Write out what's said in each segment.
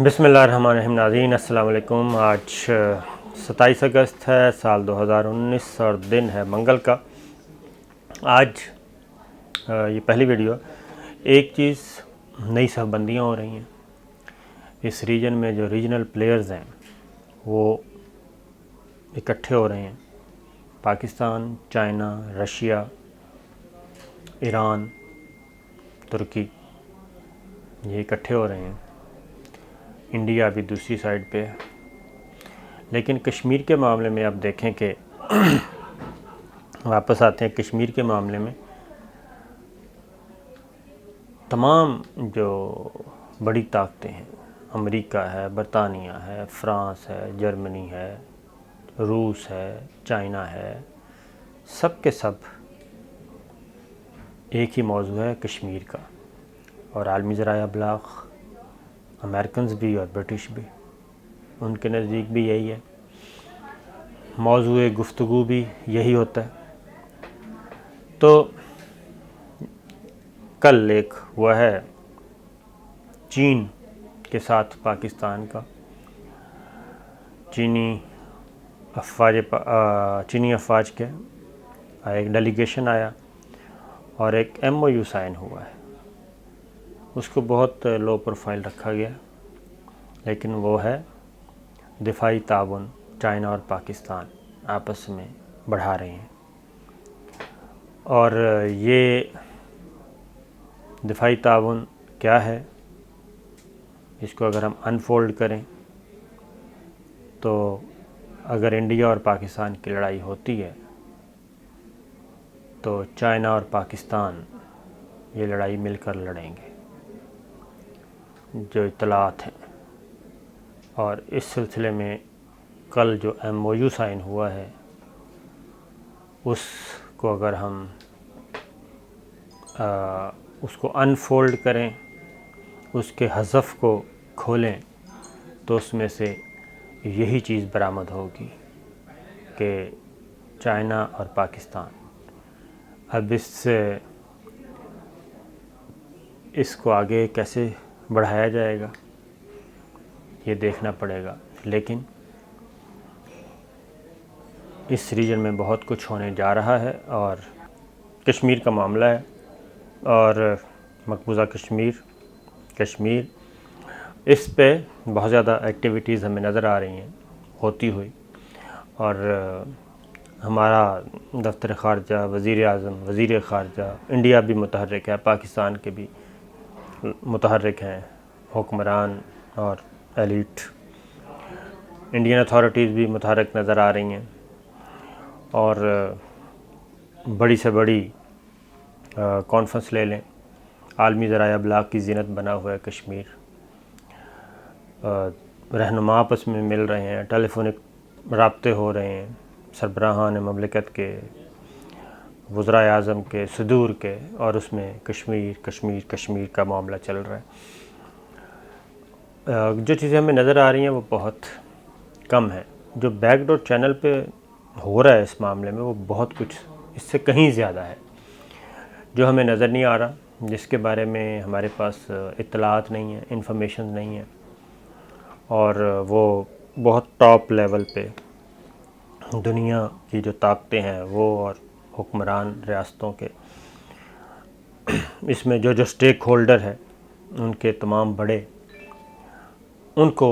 بسم اللہ الرحمن الرحیم ناظرین السلام علیکم۔ آج 27 اگست ہے سال 2019 اور دن ہے منگل کا۔ آج یہ پہلی ویڈیو۔ ایک چیز، نئی صف بندیاں ہو رہی ہیں اس ریجن میں۔ جو ریجنل پلیئرز ہیں وہ اکٹھے ہو رہے ہیں۔ پاکستان، چائنا، رشیا، ایران، ترکی، یہ اکٹھے ہو رہے ہیں۔ انڈیا بھی دوسری سائڈ پہ ہے۔ لیکن کشمیر کے معاملے میں آپ دیکھیں کہ واپس آتے ہیں کشمیر کے معاملے میں، تمام جو بڑی طاقتیں ہیں، امریکہ ہے، برطانیہ ہے، فرانس ہے، جرمنی ہے، روس ہے، چائنا ہے، سب کے سب ایک ہی موضوع ہے کشمیر کا۔ اور عالمی ذرائع ابلاغ، امریکنز بھی اور برٹش بھی، ان کے نزدیک بھی یہی ہے۔ موضوع گفتگو بھی یہی ہوتا ہے۔ تو کل ایک ہوا ہے چین کے ساتھ پاکستان کا، چینی افواج کے ایک ڈیلیگیشن آیا اور ایک MOU سائن ہوا ہے۔ اس کو بہت لو پروفائل رکھا گیا، لیکن وہ ہے دفاعی تعاون چائنا اور پاکستان آپس میں بڑھا رہے ہیں۔ اور یہ دفاعی تعاون کیا ہے، اس کو اگر ہم انفولڈ کریں تو اگر انڈیا اور پاکستان کی لڑائی ہوتی ہے تو چائنا اور پاکستان یہ لڑائی مل کر لڑیں گے، جو اطلاعات ہیں۔ اور اس سلسلے میں کل جو MOU سائن ہوا ہے، اس کو اگر ہم اس کو انفولڈ کریں، اس کے حذف کو کھولیں، تو اس میں سے یہی چیز برآمد ہوگی کہ چائنا اور پاکستان اب اس کو آگے کیسے بڑھایا جائے گا یہ دیکھنا پڑے گا۔ لیکن اس ریجن میں بہت کچھ ہونے جا رہا ہے، اور کشمیر کا معاملہ ہے، اور مقبوضہ کشمیر اس پہ بہت زیادہ ایکٹیویٹیز ہمیں نظر آ رہی ہیں ہوتی ہوئی۔ اور ہمارا دفتر خارجہ، وزیر اعظم، وزیر خارجہ انڈیا بھی متحرک ہے، پاکستان کے بھی متحرک ہیں حکمران اور ایلیٹ۔ انڈین اتھارٹیز بھی متحرک نظر آ رہی ہیں، اور بڑی سے بڑی کانفرنس لے لیں، عالمی ذرائع ابلاغ کی زینت بنا ہوا ہے کشمیر۔ رہنما آپس میں مل رہے ہیں، ٹیلی فونک رابطے ہو رہے ہیں، سربراہان مملکت کے، وزرائے اعظم کے، صدور کے، اور اس میں کشمیر کا معاملہ چل رہا ہے۔ جو چیزیں ہمیں نظر آ رہی ہیں وہ بہت کم ہیں۔ جو بیک ڈور چینل پہ ہو رہا ہے اس معاملے میں، وہ بہت کچھ اس سے کہیں زیادہ ہے، جو ہمیں نظر نہیں آ رہا، جس کے بارے میں ہمارے پاس اطلاعات نہیں ہیں، انفارمیشن نہیں ہیں، اور وہ بہت ٹاپ لیول پہ دنیا کی جو طاقتیں ہیں وہ، اور حکمران ریاستوں کے، اس میں جو سٹیک ہولڈر ہے ان کے تمام بڑے، ان کو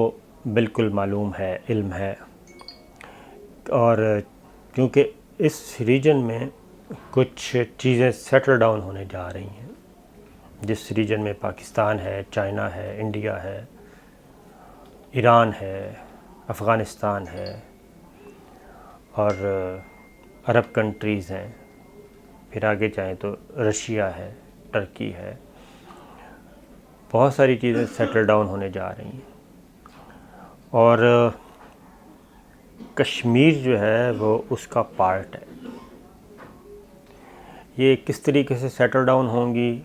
بالکل معلوم ہے، علم ہے۔ اور کیونکہ اس ریجن میں کچھ چیزیں سیٹل ڈاؤن ہونے جا رہی ہیں، جس ریجن میں پاکستان ہے، چائنا ہے، انڈیا ہے، ایران ہے، افغانستان ہے، اور عرب کنٹریز ہیں، پھر آگے جائیں تو رشیا ہے، ترکی ہے، بہت ساری چیزیں سیٹل ڈاؤن ہونے جا رہی ہیں۔ اور کشمیر جو ہے وہ اس کا پارٹ ہے۔ یہ کس طریقے سے سیٹل ڈاؤن ہوں گی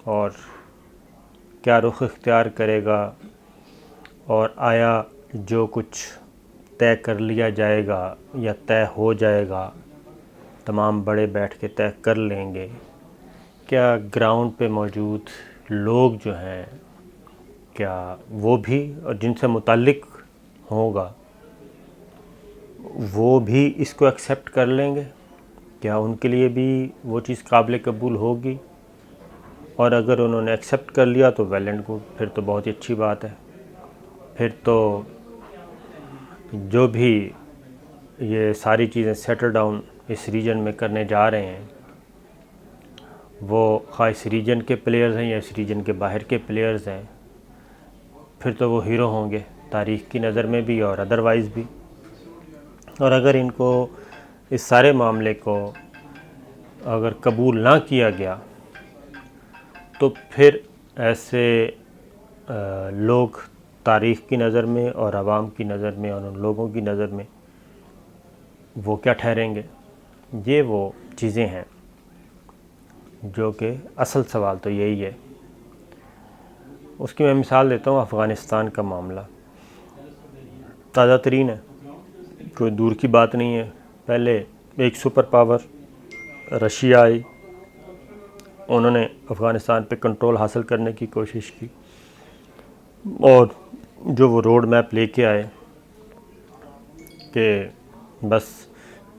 اور کیا رخ اختیار کرے گا، اور آیا جو کچھ طے کر لیا جائے گا یا طے ہو جائے گا، تمام بڑے بیٹھ کے طے کر لیں گے، کیا گراؤنڈ پہ موجود لوگ جو ہیں کیا وہ بھی اور جن سے متعلق ہوگا وہ بھی اس کو ایکسیپٹ کر لیں گے؟ کیا ان کے لیے بھی وہ چیز قابل قبول ہوگی؟ اور اگر انہوں نے ایکسیپٹ کر لیا تو ویل اینڈ گڈ، پھر تو بہت ہی اچھی بات ہے۔ پھر تو جو بھی یہ ساری چیزیں سیٹل ڈاؤن اس ریجن میں کرنے جا رہے ہیں، وہ خواہ اس ریجن کے پلیئرز ہیں یا اس ریجن کے باہر کے پلیئرز ہیں، پھر تو وہ ہیرو ہوں گے تاریخ کی نظر میں بھی اور ادروائز بھی۔ اور اگر ان کو اس سارے معاملے کو اگر قبول نہ کیا گیا تو پھر ایسے لوگ تاریخ کی نظر میں اور عوام کی نظر میں اور ان لوگوں کی نظر میں وہ کیا ٹھہریں گے؟ یہ وہ چیزیں ہیں جو کہ اصل سوال تو یہی ہے۔ اس کی میں مثال دیتا ہوں، افغانستان کا معاملہ تازہ ترین ہے، کوئی دور کی بات نہیں ہے۔ پہلے ایک سپر پاور رشیا آئی، انہوں نے افغانستان پہ کنٹرول حاصل کرنے کی کوشش کی، اور جو وہ روڈ میپ لے کے آئے کہ بس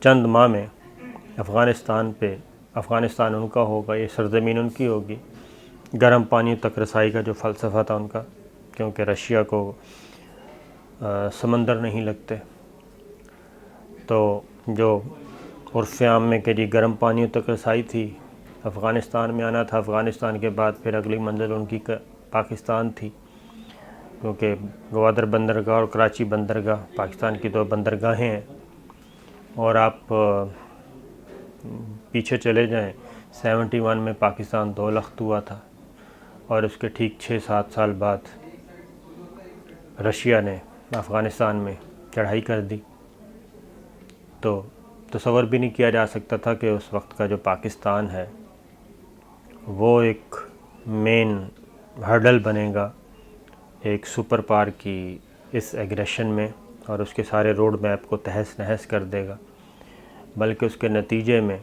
چند ماہ میں افغانستان ان کا ہوگا، یہ سرزمین ان کی ہوگی۔ گرم پانی تک رسائی کا جو فلسفہ تھا ان کا، کیونکہ رشیا کو سمندر نہیں لگتے، تو جو عرف عام میں کہ جی گرم پانیوں تک رسائی تھی، افغانستان میں آنا تھا۔ افغانستان کے بعد پھر اگلی منزل ان کی پاکستان تھی، کیونکہ گوادر بندرگاہ اور کراچی بندرگاہ پاکستان کی 2 بندرگاہیں ہیں۔ اور آپ پیچھے چلے جائیں، 71 میں پاکستان 2 لخت ہوا تھا، اور اس کے ٹھیک 6-7 سال بعد رشیا نے افغانستان میں چڑھائی کر دی۔ تو تصور بھی نہیں کیا جا سکتا تھا کہ اس وقت کا جو پاکستان ہے وہ ایک مین ہرڈل بنے گا ایک سپر پاور کی اس ایگریشن میں، اور اس کے سارے روڈ میپ کو تہس نہس کر دے گا۔ بلکہ اس کے نتیجے میں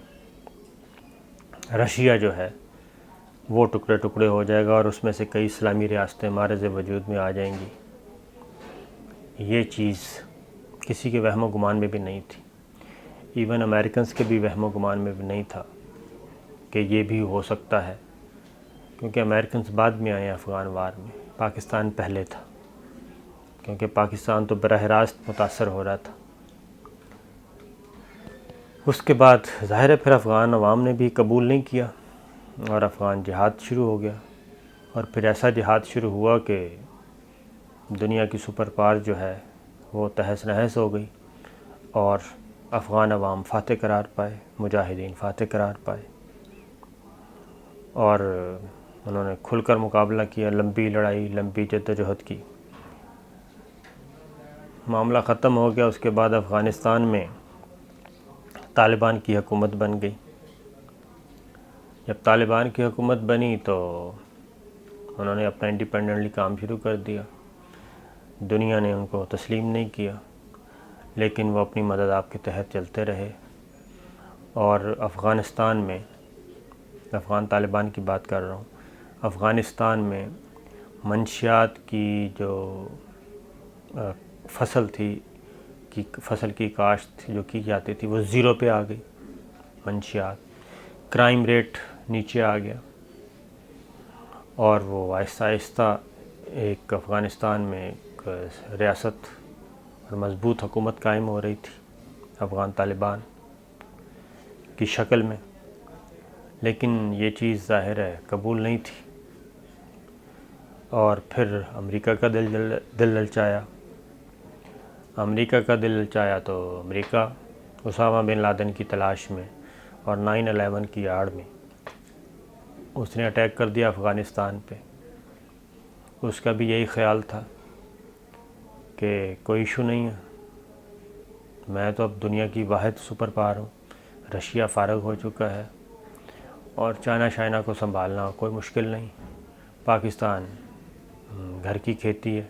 رشیا جو ہے وہ ٹکڑے ٹکڑے ہو جائے گا، اور اس میں سے کئی اسلامی ریاستیں معرض وجود میں آ جائیں گی۔ یہ چیز کسی کے وہم و گمان میں بھی نہیں تھی، ایون امریکنز کے بھی وہم و گمان میں بھی نہیں تھا کہ یہ بھی ہو سکتا ہے، کیونکہ امریکنز بعد میں آئے افغان وار میں، پاکستان پہلے تھا، کیونکہ پاکستان تو براہ راست متاثر ہو رہا تھا۔ اس کے بعد ظاہر ہے پھر افغان عوام نے بھی قبول نہیں کیا، اور افغان جہاد شروع ہو گیا، اور پھر ایسا جہاد شروع ہوا کہ دنیا کی سپر پاور جو ہے وہ تہس نہس ہو گئی، اور افغان عوام فاتح قرار پائے، مجاہدین فاتح قرار پائے، اور انہوں نے کھل کر مقابلہ کیا، لمبی لڑائی، لمبی جدوجہد کی، معاملہ ختم ہو گیا۔ اس کے بعد افغانستان میں طالبان کی حکومت بن گئی۔ جب طالبان کی حکومت بنی تو انہوں نے اپنا انڈیپینڈنٹلی کام شروع کر دیا، دنیا نے ان کو تسلیم نہیں کیا، لیکن وہ اپنی مدد آپ کے تحت چلتے رہے، اور افغانستان میں، افغان طالبان کی بات کر رہا ہوں، افغانستان میں منشیات کی جو فصل تھی، فصل کی کاشت جو کی جاتی تھی وہ 0 پہ آ گئی۔ منشیات، کرائم ریٹ نیچے آ گیا، اور وہ آہستہ آہستہ ایک افغانستان میں ایک ریاست اور مضبوط حکومت قائم ہو رہی تھی افغان طالبان کی شکل میں، لیکن یہ چیز ظاہر ہے قبول نہیں تھی، اور پھر امریکہ کا دل للچایا۔ امریکہ کا دل للچایا تو امریکہ اسامہ بن لادن کی تلاش میں اور 9/11 کی آڑ میں اس نے اٹیک کر دیا افغانستان پہ۔ اس کا بھی یہی خیال تھا کہ کوئی ایشو نہیں ہے، میں تو اب دنیا کی واحد سپر پاور ہوں، رشیا فارغ ہو چکا ہے، اور چائنا شائنا کو سنبھالنا کوئی مشکل نہیں، پاکستان گھر کی کھیتی ہے،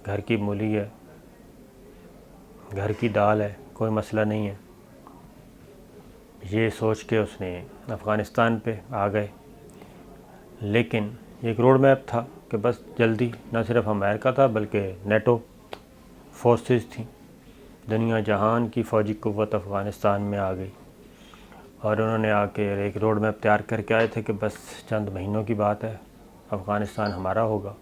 گھر کی مولی ہے، گھر کی دال ہے، کوئی مسئلہ نہیں ہے۔ یہ سوچ کے اس نے افغانستان پہ آ گئے، لیکن ایک روڈ میپ تھا کہ بس جلدی نہ صرف امریکہ تھا بلکہ نیٹو فورسز تھیں، دنیا جہان کی فوجی قوت افغانستان میں آ گئی، اور انہوں نے آ کے ایک روڈ میپ تیار کر کے آئے تھے کہ بس چند مہینوں کی بات ہے، افغانستان ہمارا ہوگا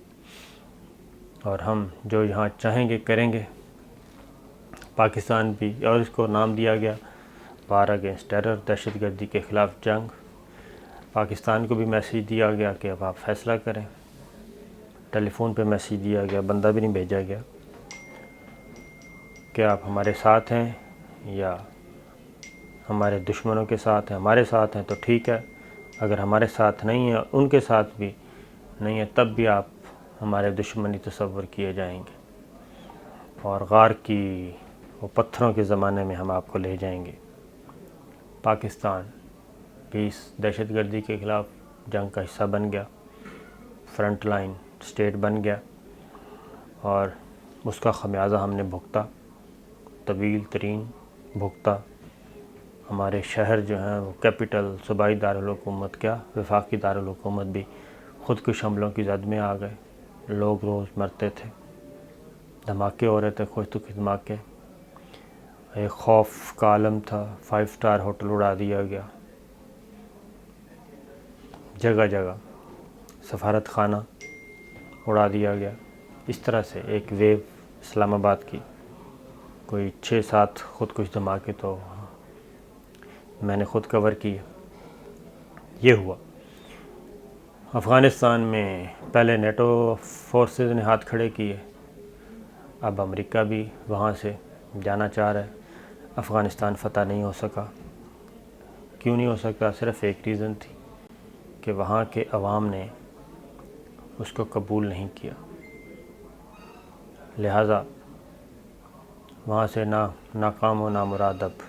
اور ہم جو یہاں چاہیں گے کریں گے۔ پاکستان بھی، اور اس کو نام دیا گیا وار اگینسٹ ٹیرر، دہشت گردی کے خلاف جنگ۔ پاکستان کو بھی میسیج دیا گیا کہ اب آپ فیصلہ کریں، ٹیلی فون پہ میسیج دیا گیا، بندہ بھی نہیں بھیجا گیا کہ آپ ہمارے ساتھ ہیں یا ہمارے دشمنوں کے ساتھ ہیں۔ ہمارے ساتھ ہیں تو ٹھیک ہے، اگر ہمارے ساتھ نہیں ہیں، ان کے ساتھ بھی نہیں ہے، تب بھی آپ ہمارے دشمنی تصور کیے جائیں گے، اور غار کی وہ پتھروں کے زمانے میں ہم آپ کو لے جائیں گے۔ پاکستان بھی اس دہشت گردی کے خلاف جنگ کا حصہ بن گیا، فرنٹ لائن اسٹیٹ بن گیا، اور اس کا خمیازہ ہم نے بھگتا، طویل ترین بھگتا۔ ہمارے شہر جو ہیں وہ کیپٹل، صوبائی دارالحکومت، کیا وفاقی دارالحکومت بھی خودکش حملوں کی زد میں آ گئے، لوگ روز مرتے تھے، دھماکے ہو رہے تھے، خوش تو دھماکے، ایک خوف کا عالم تھا، 5 اسٹار ہوٹل اڑا دیا گیا، جگہ جگہ سفارت خانہ اڑا دیا گیا۔ اس طرح سے ایک ویو اسلام آباد کی، کوئی 6-7 خودکش دھماکے تو میں نے خود کور کیے۔ یہ ہوا افغانستان میں، پہلے نیٹو فورسز نے ہاتھ کھڑے کیے، اب امریکہ بھی وہاں سے جانا چاہ رہا ہے۔ افغانستان فتح نہیں ہو سکا، کیوں نہیں ہو سکا؟ صرف ایک ریزن تھی کہ وہاں کے عوام نے اس کو قبول نہیں کیا، لہٰذا وہاں سے ناکام و نامراد اب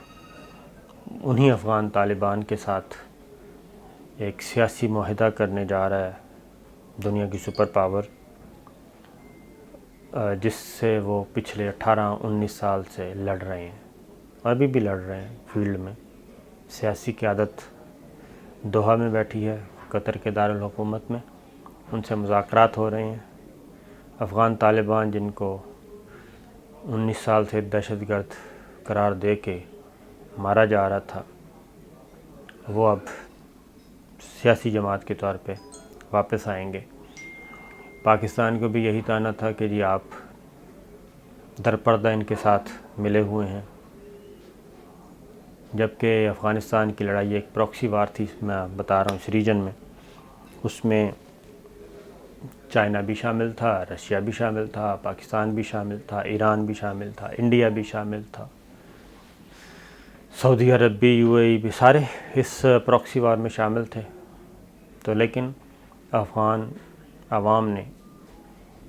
انہی افغان طالبان کے ساتھ ایک سیاسی معاہدہ کرنے جا رہا ہے دنیا کی سپر پاور، جس سے وہ پچھلے 18-19 سال سے لڑ رہے ہیں، ابھی بھی لڑ رہے ہیں فیلڈ میں۔ سیاسی قیادت دوحہ میں بیٹھی ہے، قطر کے دارالحکومت میں، ان سے مذاکرات ہو رہے ہیں۔ افغان طالبان جن کو 19 سال سے دہشت گرد قرار دے کے مارا جا رہا تھا، وہ اب سیاسی جماعت کے طور پہ واپس آئیں گے۔ پاکستان کو بھی یہی طعنہ تھا کہ جی آپ در پردہ ان کے ساتھ ملے ہوئے ہیں، جبکہ افغانستان کی لڑائی ایک پراکسی وار تھی، میں بتا رہا ہوں اس ریجن میں، اس میں چائنا بھی شامل تھا، رشیا بھی شامل تھا، پاکستان بھی شامل تھا، ایران بھی شامل تھا، انڈیا بھی شامل تھا، سعودی عرب بھی، UAE بھی، سارے اس پراکسی وار میں شامل تھے۔ تو لیکن افغان عوام نے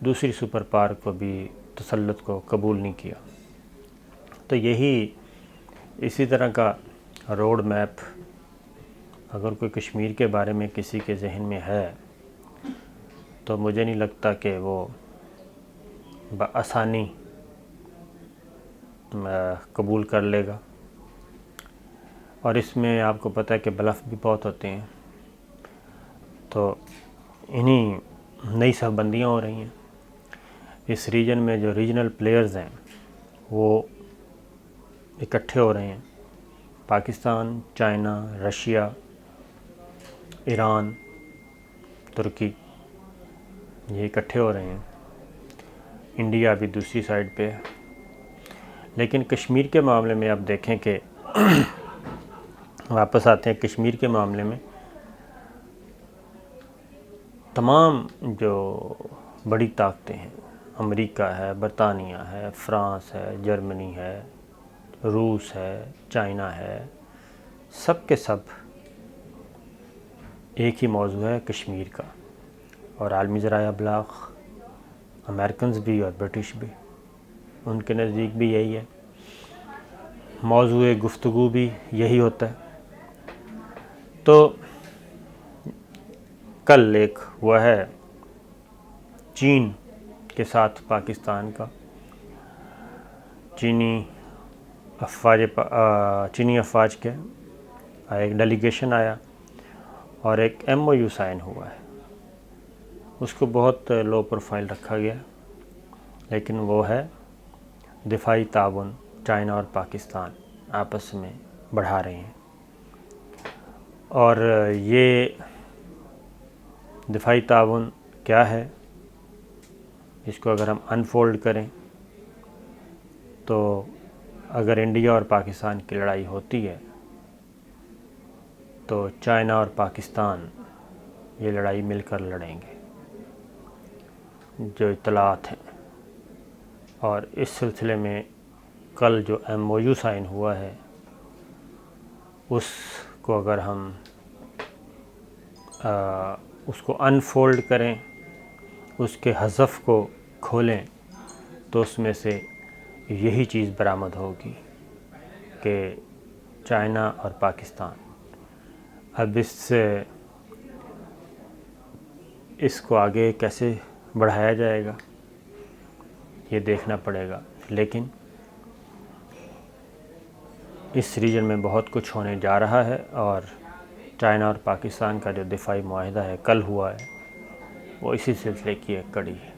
دوسری سپر پاور کو بھی تسلط کو قبول نہیں کیا۔ تو اسی طرح کا روڈ میپ اگر کوئی کشمیر کے بارے میں کسی کے ذہن میں ہے تو مجھے نہیں لگتا کہ وہ بآسانی قبول کر لے گا، اور اس میں آپ کو پتہ ہے کہ بلف بھی بہت ہوتے ہیں، تو انہی نئی صف بندیاں ہو رہی ہیں۔ اس ریجن میں جو ریجنل پلیئرز ہیں وہ اکٹھے ہو رہے ہیں، پاکستان، چائنا، رشیا، ایران، ترکی، یہ اکٹھے ہو رہے ہیں، انڈیا بھی دوسری سائڈ پہ ہے۔ لیکن کشمیر کے معاملے میں آپ دیکھیں کہ واپس آتے ہیں کشمیر کے معاملے میں، تمام جو بڑی طاقتیں ہیں، امریکہ ہے، برطانیہ ہے، فرانس ہے، جرمنی ہے، روس ہے، چائنا ہے، سب کے سب ایک ہی موضوع ہے کشمیر کا، اور عالمی ذرائع ابلاغ، امریکنز بھی اور برٹش بھی، ان کے نزدیک بھی یہی ہے، موضوع گفتگو بھی یہی ہوتا ہے۔ تو کل ایک ہوا ہے چین کے ساتھ پاکستان کا، چینی افواج کے ایک ڈیلیگیشن آیا اور ایک MOU سائن ہوا ہے اس کو بہت لو پروفائل رکھا گیا، لیکن وہ ہے دفاعی تعاون چائنا اور پاکستان آپس میں بڑھا رہے ہیں۔ اور یہ دفاعی تعاون کیا ہے، اس کو اگر ہم انفولڈ کریں تو اگر انڈیا اور پاکستان کی لڑائی ہوتی ہے تو چائنا اور پاکستان یہ لڑائی مل کر لڑیں گے، جو اطلاعات ہیں۔ اور اس سلسلے میں کل جو MOU سائن ہوا ہے اس کو اگر ہم اس کو انفولڈ کریں، اس کے حذف کو کھولیں تو اس میں سے یہی چیز برآمد ہوگی کہ چائنا اور پاکستان اب اس کو آگے کیسے بڑھایا جائے گا یہ دیکھنا پڑے گا، لیکن اس ریجن میں بہت کچھ ہونے جا رہا ہے، اور چائنا اور پاکستان کا جو دفاعی معاہدہ ہے کل ہوا ہے وہ اسی سلسلے کی ایک کڑی ہے۔